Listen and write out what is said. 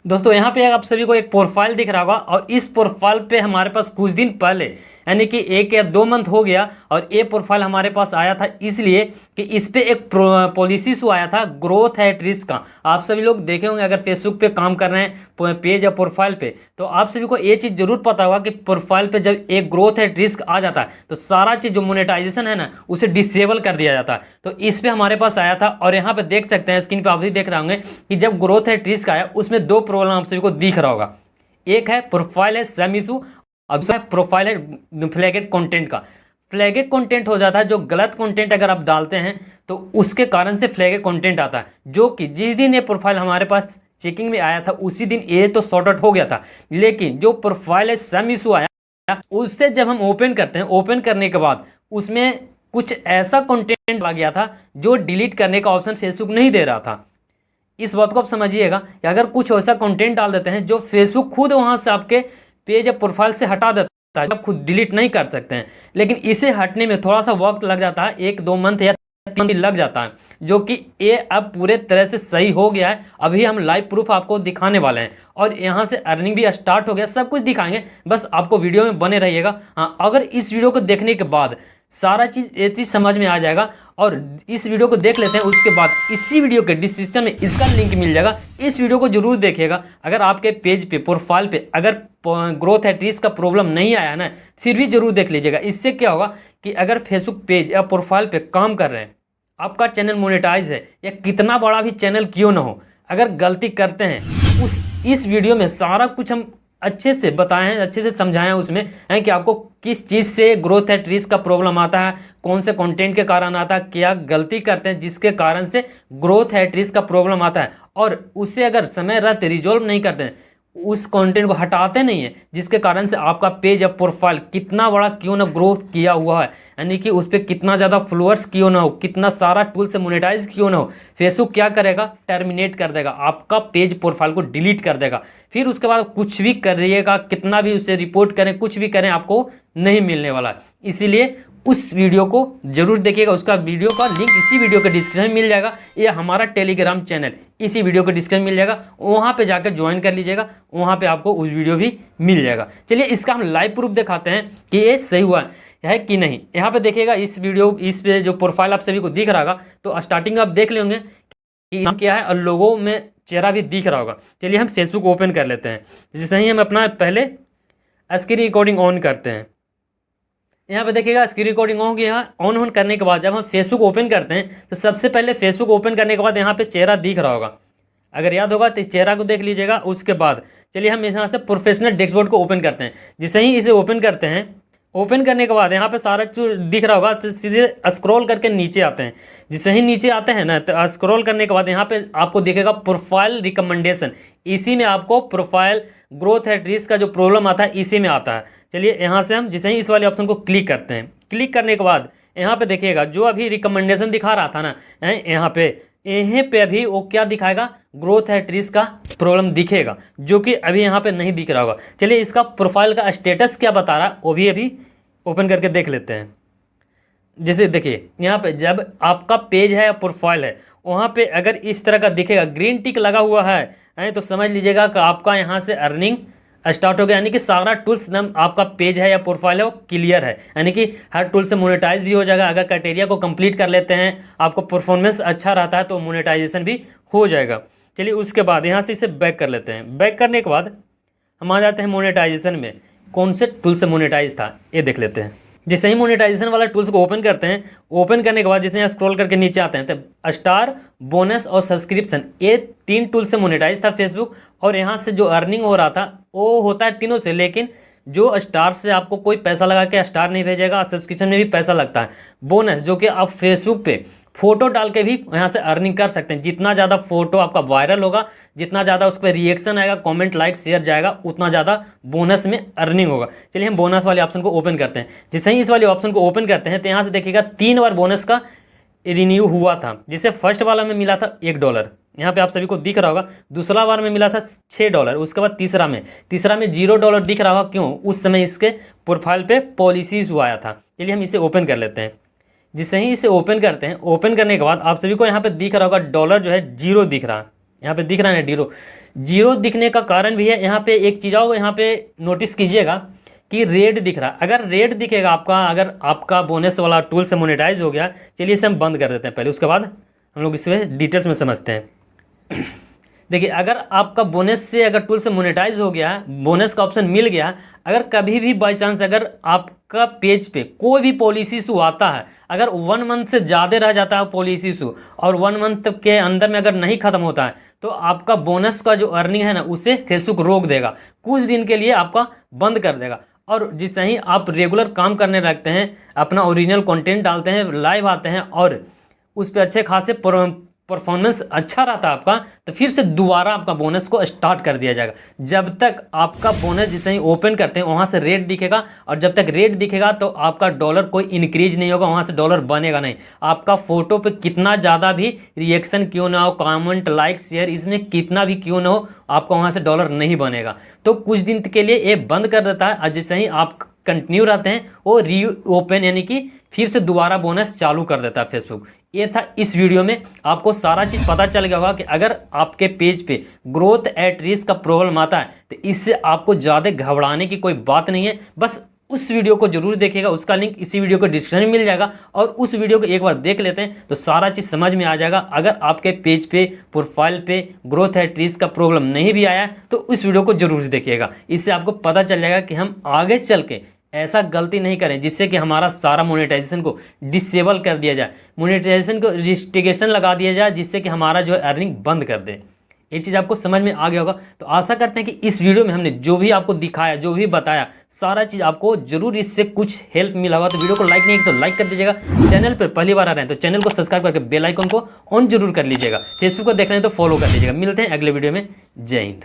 दोस्तों यहाँ पे आप सभी को एक प्रोफाइल दिख रहा होगा और इस प्रोफाइल पे हमारे पास कुछ दिन पहले यानी कि 1 या 2 मंथ हो गया और ये प्रोफाइल हमारे पास आया था इसलिए कि इस पे एक पॉलिसी शो आया था ग्रोथ एट रिस्क का। आप सभी लोग देखे होंगे अगर फेसबुक पे काम कर रहे हैं पेज या प्रोफाइल पे, तो आप सभी को ये चीज़ जरूर पता होगा कि प्रोफाइल पे जब एक ग्रोथ एट रिस्क आ जाता है तो सारा चीज़ जो मोनेटाइजेशन है ना उसे डिसेबल कर दिया जाता है। तो इस पे हमारे पास आया था और यहाँ पे देख सकते हैं स्क्रीन पे आप भी देख रहे होंगे कि जब ग्रोथ एट रिस्क आया उसमें 2 प्रॉब्लम आप सभी को दिख रहा होगा। एक है प्रोफाइल है सम इशू और दूसरा प्रोफाइल है फ्लैगेड कंटेंट का। फ्लैगेड कंटेंट हो जाता है जो गलत कंटेंट अगर आप डालते हैं तो उसके कारण से फ्लैगेड कंटेंट आता है, जो कि जिस दिन ये प्रोफाइल हमारे पास चेकिंग में आया था उसी दिन ये तो सॉर्ट आउट हो गया था। लेकिन जो प्रोफाइल है सम इशू आया उससे जब हम ओपन करते हैं, ओपन करने के बाद उसमें कुछ ऐसा कंटेंट आ गया था जो डिलीट करने का ऑप्शन फेसबुक नहीं दे रहा था। इस बात को आप समझिएगा कि अगर कुछ ऐसा कंटेंट डाल देते हैं जो फेसबुक खुद वहां से आपके पेज या प्रोफाइल से हटा देता है, आप खुद डिलीट नहीं कर सकते हैं, लेकिन इसे हटने में थोड़ा सा वक्त लग जाता है, 1-2 मंथ या 3 दिन लग जाता है, जो कि ये अब पूरे तरह से सही हो गया है। अभी हम लाइव प्रूफ आपको दिखाने वाले हैं और यहाँ से अर्निंग भी स्टार्ट हो गया, सब कुछ दिखाएंगे, बस आपको वीडियो में बने रहिएगा। हाँ, अगर इस वीडियो को देखने के बाद सारा चीज़ ये चीज़ समझ में आ जाएगा और इस वीडियो को देख लेते हैं, उसके बाद इसी वीडियो के डिस्क्रिप्शन में इसका लिंक मिल जाएगा, इस वीडियो को जरूर देखिएगा। अगर आपके पेज पे प्रोफाइल पे अगर ग्रोथ एट रिस्क का प्रॉब्लम नहीं आया ना फिर भी जरूर देख लीजिएगा। इससे क्या होगा कि अगर फेसबुक पेज या प्रोफाइल पे काम कर रहे हैं, आपका चैनल मोनेटाइज है या कितना बड़ा भी चैनल क्यों ना हो, अगर गलती करते हैं इस वीडियो में सारा कुछ हम अच्छे से बताए हैं, अच्छे से समझाए हैं उसमें है कि आपको किस चीज़ से ग्रोथ एट रिस्क का प्रॉब्लम आता है, कौन से कंटेंट के कारण आता है, क्या गलती करते हैं जिसके कारण से ग्रोथ एट रिस्क का प्रॉब्लम आता है और उसे अगर समय रहते रिजॉल्व नहीं करते हैं, उस कंटेंट को हटाते नहीं है जिसके कारण से आपका पेज या प्रोफाइल कितना बड़ा क्यों ना ग्रोथ किया हुआ है, यानी कि उस पर कितना ज़्यादा फॉलोअर्स क्यों ना हो, कितना सारा टूल से मोनेटाइज क्यों ना हो, फेसबुक क्या करेगा, टर्मिनेट कर देगा, आपका पेज प्रोफाइल को डिलीट कर देगा। फिर उसके बाद कुछ भी करिएगा, कितना भी उसे रिपोर्ट करें, कुछ भी करें, आपको नहीं मिलने वाला है। इसीलिए उस वीडियो को जरूर देखिएगा, उसका वीडियो का लिंक इसी वीडियो के डिस्क्रिप्शन में मिल जाएगा। ये हमारा टेलीग्राम चैनल इसी वीडियो के डिस्क्रिप्शन में मिल जाएगा, वहाँ पे जाकर ज्वाइन कर लीजिएगा, वहाँ पे आपको उस वीडियो भी मिल जाएगा। चलिए इसका हम लाइव प्रूफ दिखाते हैं कि ये सही हुआ है कि नहीं। यहाँ पे देखिएगा इस वीडियो इस पे जो प्रोफाइल आप सभी को दिख रहा होगा, तो स्टार्टिंग में आप देख लेंगे कि नाम क्या है और लोगों में चेहरा भी दिख रहा होगा। चलिए हम फेसबुक ओपन कर लेते हैं। जैसे ही हम अपना पहले स्क्रीन रिकॉर्डिंग ऑन करते हैं, यहाँ पे देखिएगा स्क्रीन रिकॉर्डिंग हो गया। ऑन करने के बाद जब हम फेसबुक ओपन करते हैं तो सबसे पहले फेसबुक ओपन करने के बाद यहाँ पे चेहरा दिख रहा होगा, अगर याद होगा तो इस चेहरा को देख लीजिएगा। उसके बाद चलिए हम यहाँ से प्रोफेशनल डैशबोर्ड को ओपन करते हैं। जैसे ही इसे ओपन करते हैं, ओपन करने के बाद यहाँ पे सारा जो दिख रहा होगा तो सीधे स्क्रॉल करके नीचे आते हैं। जैसे ही नीचे आते हैं ना तो स्क्रॉल करने के बाद यहाँ पे आपको दिखेगा प्रोफाइल रिकमेंडेशन, इसी में आपको प्रोफाइल ग्रोथ एट रिस्क का जो प्रॉब्लम आता है इसी में आता है। चलिए यहाँ से हम जैसे ही इस वाले ऑप्शन को क्लिक करते हैं, क्लिक करने के बाद यहाँ पे देखिएगा जो अभी रिकमेंडेशन दिखा रहा था ना, यहाँ पे अभी वो क्या दिखाएगा, ग्रोथ एट रिस्क का प्रॉब्लम दिखेगा, जो कि अभी यहाँ पे नहीं दिख रहा होगा। चलिए इसका प्रोफाइल का स्टेटस क्या बता रहा है वो भी अभी ओपन करके देख लेते हैं। जैसे देखिए यहाँ पे जब आपका पेज है या प्रोफाइल है वहाँ पे अगर इस तरह का दिखेगा ग्रीन टिक लगा हुआ है तो समझ लीजिएगा कि आपका यहाँ से अर्निंग स्टार्ट हो गया, यानी कि सारा टूल्स एकदम आपका पेज है या प्रोफाइल है वो क्लियर है, यानी कि हर टूल से मोनेटाइज भी हो जाएगा। अगर क्राइटेरिया को कंप्लीट कर लेते हैं, आपको परफॉर्मेंस अच्छा रहता है तो मोनेटाइजेशन भी हो जाएगा। चलिए उसके बाद यहाँ से इसे बैक कर लेते हैं। बैक करने के बाद हम आ जाते हैं मोनेटाइजेशन में, कौन से टूल से मोनेटाइज था ये देख लेते हैं। जैसे ही मोनेटाइजेशन वाला टूल्स को ओपन करते हैं, ओपन करने के बाद जैसे यहाँ स्क्रॉल करके नीचे आते हैं तो स्टार, बोनस और सब्सक्रिप्शन ये 3 टूल से मोनेटाइज था फेसबुक। और यहाँ से जो अर्निंग हो रहा था वो होता है तीनों से, लेकिन जो स्टार से आपको कोई पैसा लगा के स्टार नहीं भेजेगा, सब्सक्रिप्शन में भी पैसा लगता है। बोनस जो कि आप फेसबुक पे फोटो डाल के भी यहाँ से अर्निंग कर सकते हैं। जितना ज़्यादा फोटो आपका वायरल होगा, जितना ज़्यादा उस पर रिएक्शन आएगा, कमेंट लाइक शेयर जाएगा, उतना ज़्यादा बोनस में अर्निंग होगा। चलिए हम बोनस वाले ऑप्शन को ओपन करते हैं। जैसे ही इस वाले ऑप्शन को ओपन करते हैं तो यहाँ से देखिएगा 3 बार बोनस का रिन्यू हुआ था। जिसे फर्स्ट वाला में मिला था $1, यहाँ पे आप सभी को दिख रहा होगा। दूसरा बार में मिला था $6, उसके बाद तीसरा में $0 दिख रहा होगा, क्यों, उस समय इसके प्रोफाइल पे पॉलिसीज हुआ आया था। चलिए हम इसे ओपन कर लेते हैं। जिसे ही इसे ओपन करते हैं, ओपन करने के बाद आप सभी को यहाँ पे दिख रहा होगा डॉलर जो है 0 दिख रहा है, यहाँ पे दिख रहा है ना जीरो, जीरो दिखने का कारण भी है, यहाँ पे एक चीज़ आओ, यहाँ पे नोटिस कीजिएगा कि रेड दिख रहा है। अगर रेड दिखेगा आपका, अगर आपका बोनस वाला टूल से मोनेटाइज हो गया, चलिए इसे हम बंद कर देते हैं पहले, उसके बाद हम लोग इसमें डिटेल्स में समझते हैं। देखिए, अगर आपका बोनस से, अगर टूल से मोनेटाइज हो गया, बोनस का ऑप्शन मिल गया, अगर कभी भी बाई चांस अगर आपका पेज पे कोई भी पॉलिसी इशू आता है, अगर 1 मंथ से ज़्यादा रह जाता है पॉलिसी इशू और 1 मंथ के अंदर में अगर नहीं ख़त्म होता है, तो आपका बोनस का जो अर्निंग है ना, उसे फेसबुक रोक देगा, कुछ दिन के लिए आपका बंद कर देगा। और जिससे ही आप रेगुलर काम करने लगते हैं, अपना ओरिजिनल कंटेंट डालते हैं, लाइव आते हैं और उस पर अच्छे खासे परफॉर्मेंस अच्छा रहता है आपका, तो फिर से दोबारा आपका बोनस को स्टार्ट कर दिया जाएगा। जब तक आपका बोनस जिसे ही ओपन करते हैं वहाँ से रेट दिखेगा, और जब तक रेट दिखेगा तो आपका डॉलर कोई इंक्रीज नहीं होगा, वहाँ से डॉलर बनेगा नहीं। आपका फ़ोटो पे कितना ज़्यादा भी रिएक्शन क्यों ना हो, कमेंट, लाइक, शेयर, इसमें कितना भी क्यों ना हो, आपका वहाँ से डॉलर नहीं बनेगा। तो कुछ दिन के लिए ये बंद कर देता है, और जिससे ही आप कंटिन्यू रहते हैं वो री ओपन यानी कि फिर से दोबारा बोनस चालू कर देता है फेसबुक। ये था इस वीडियो में, आपको सारा चीज़ पता चल गया होगा कि अगर आपके पेज पे ग्रोथ एट रिस्क का प्रॉब्लम आता है तो इससे आपको ज़्यादा घबराने की कोई बात नहीं है। बस उस वीडियो को जरूर देखिएगा, उसका लिंक इसी वीडियो को डिस्क्रिप्शन में मिल जाएगा, और उस वीडियो को एक बार देख लेते हैं तो सारा चीज़ समझ में आ जाएगा। अगर आपके पेज पे, प्रोफाइल पे ग्रोथ एट रिस्क का प्रॉब्लम नहीं भी आया तो उस वीडियो को जरूर देखिएगा। इससे आपको पता चल जाएगा कि हम आगे चल के ऐसा गलती नहीं करें जिससे कि हमारा सारा मोनेटाइजेशन को डिसेबल कर दिया जाए, मोनेटाइजेशन को रिस्ट्रिक्शन लगा दिया जाए, जिससे कि हमारा जो है अर्निंग बंद कर दे। ये चीज़ आपको समझ में आ गया होगा। तो आशा करते हैं कि इस वीडियो में हमने जो भी आपको दिखाया, जो भी बताया, सारा चीज़ आपको जरूर इससे कुछ हेल्प मिला होगा। तो वीडियो को लाइक नहीं किया तो लाइक कर दीजिएगा, चैनल पर पहली बार आ रहे हैं तो चैनल को सब्सक्राइब करके बेल आइकन को ऑन जरूर कर लीजिएगा, फेसबुक को देख रहे हैं तो फॉलो कर लीजिएगा। मिलते हैं अगले वीडियो में, जय हिंद।